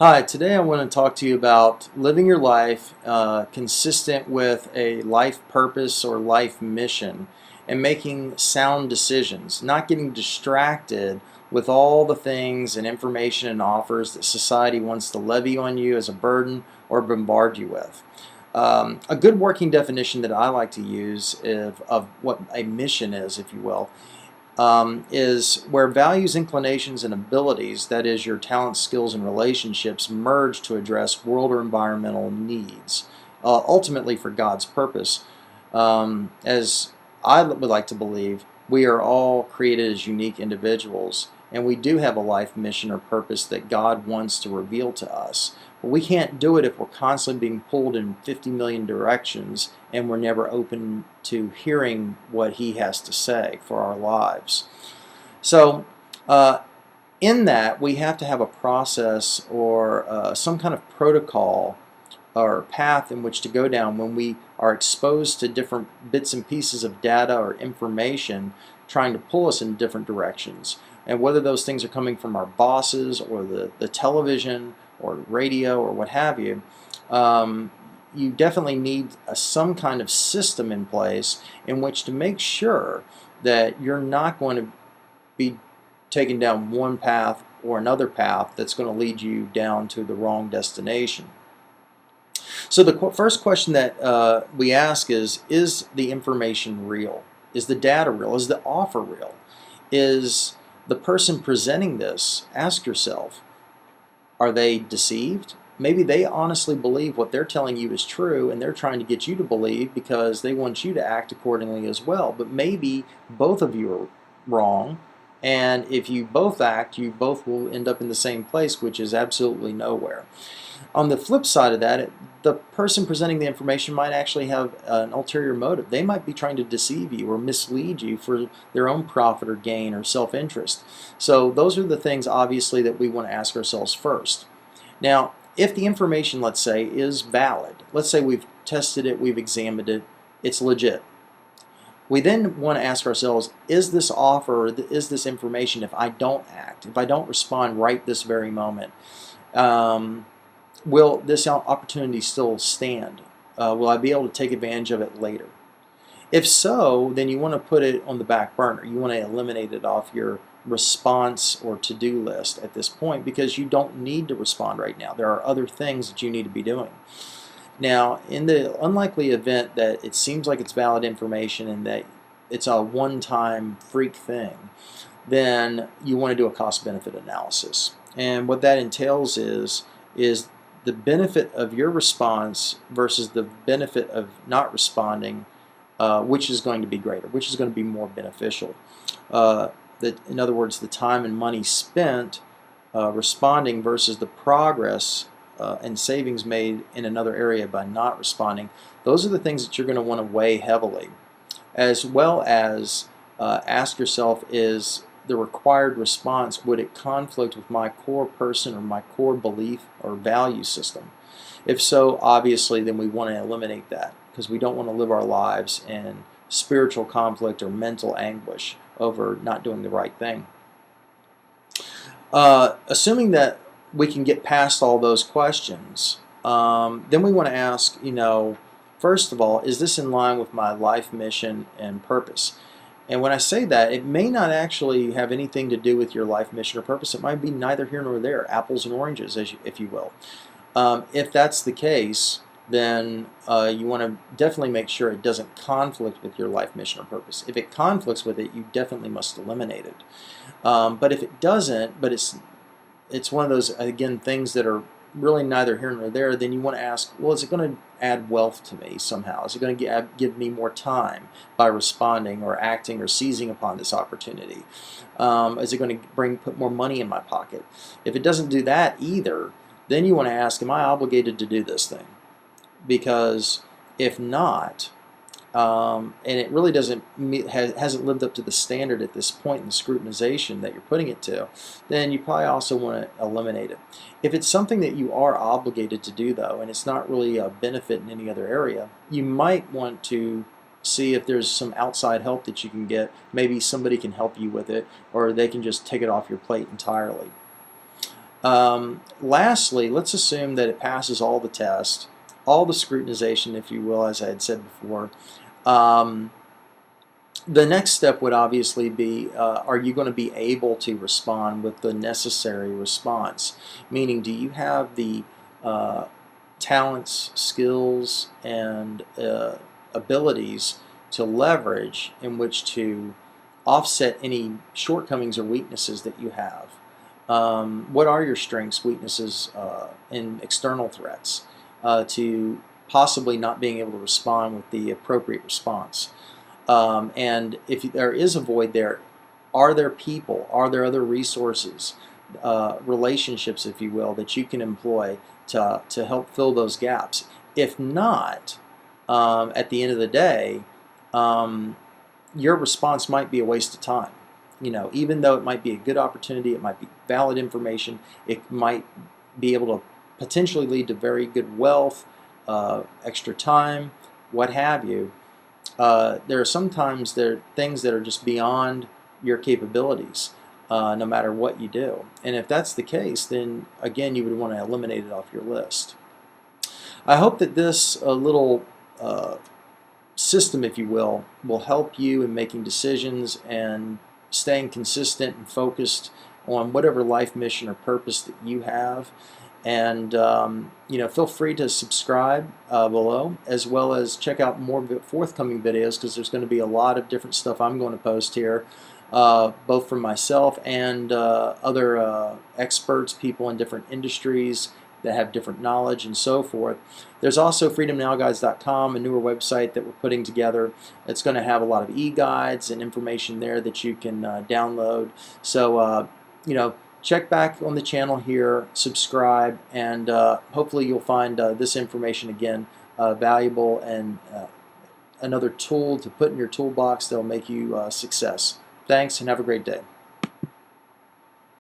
Hi, today I want to talk to you about living your life consistent with a life purpose or life mission and making sound decisions, not getting distracted with all the things and information and offers that society wants to levy on you as a burden or bombard you with. A good working definition that I like to use of what a mission is, if you will, is where values, inclinations, and abilities, that is, your talents, skills, and relationships, merge to address world or environmental needs, ultimately for God's purpose. As I would like to believe, we are all created as unique individuals, and we do have a life mission or purpose that God wants to reveal to us. But we can't do it if we're constantly being pulled in 50 million directions and we're never open to hearing what He has to say for our lives. So, in that, we have to have a process or some kind of protocol or path in which to go down when we are exposed to different bits and pieces of data or information trying to pull us in different directions. And whether those things are coming from our bosses or the television or radio or what have you, you definitely need some kind of system in place in which to make sure that you're not going to be taken down one path or another path that's going to lead you down to the wrong destination. So the first question that we ask is the information real? Is the data real? Is the offer real? Is the person presenting this, ask yourself, are they deceived? Maybe they honestly believe what they're telling you is true and they're trying to get you to believe because they want you to act accordingly as well. But maybe both of you are wrong, and if you both act, you both will end up in the same place, which is absolutely nowhere. On the flip side of that, the person presenting the information might actually have an ulterior motive. They might be trying to deceive you or mislead you for their own profit or gain or self-interest. So those are the things, obviously, that we want to ask ourselves first. Now, if the information, let's say, is valid, let's say we've tested it, we've examined it, it's legit. We then want to ask ourselves, is this offer, is this information, if I don't act, if I don't respond right this very moment, will this opportunity still stand? Will I be able to take advantage of it later? If so, then you want to put it on the back burner. You want to eliminate it off your response or to-do list at this point because you don't need to respond right now. There are other things that you need to be doing. Now, in the unlikely event that it seems like it's valid information and that it's a one-time freak thing, then you want to do a cost-benefit analysis. And what that entails is the benefit of your response versus the benefit of not responding, which is going to be greater, which is going to be more beneficial. In other words, the time and money spent responding versus the progress and savings made in another area by not responding, those are the things that you're going to want to weigh heavily. As well as ask yourself, is the required response, would it conflict with my core person or my core belief or value system? If so, obviously, then we want to eliminate that because we don't want to live our lives in spiritual conflict or mental anguish over not doing the right thing. Assuming that we can get past all those questions, then we want to ask, first of all, is this in line with my life mission and purpose? And when I say that, it may not actually have anything to do with your life mission or purpose. It might be neither here nor there, apples and oranges, if you will. If that's the case, then you want to definitely make sure it doesn't conflict with your life mission or purpose. If it conflicts with it, you definitely must eliminate it. But if it doesn't, but it's one of those, again, things that are really neither here nor there, then you want to ask, well, is it going to add wealth to me somehow? Is it going to give me more time by responding or acting or seizing upon this opportunity? Is it going to put more money in my pocket? If it doesn't do that either, then you want to ask, am I obligated to do this thing? Because if not, and it really hasn't lived up to the standard at this point in the scrutinization that you're putting it to, then you probably also want to eliminate it. If it's something that you are obligated to do, though, and it's not really a benefit in any other area, you might want to see if there's some outside help that you can get. Maybe somebody can help you with it, or they can just take it off your plate entirely. Lastly, let's assume that it passes all the tests, all the scrutinization, if you will, as I had said before. The next step would obviously be, are you going to be able to respond with the necessary response? Meaning, do you have the talents, skills, and abilities to leverage in which to offset any shortcomings or weaknesses that you have? What are your strengths, weaknesses, and external threats to possibly not being able to respond with the appropriate response? And if there is a void there, are there people, are there other resources, relationships, if you will, that you can employ to help fill those gaps? If not, at the end of the day, your response might be a waste of time. You know, even though it might be a good opportunity, it might be valid information, it might be able to potentially lead to very good wealth, extra time, what have you. There are sometimes things that are just beyond your capabilities, no matter what you do. And if that's the case, then again, you would want to eliminate it off your list. I hope that this little system, if you will help you in making decisions and staying consistent and focused on whatever life mission or purpose that you have. And you know, feel free to subscribe below, as well as check out more forthcoming videos, because there's going to be a lot of different stuff I'm going to post here, both from myself and other experts, people in different industries that have different knowledge and so forth. There's also freedomnowguides.com, a newer website that we're putting together. It's going to have a lot of e-guides and information there that you can download. So you know, check back on the channel here, subscribe, and hopefully you'll find this information again valuable and another tool to put in your toolbox that will make you success. Thanks, and have a great day.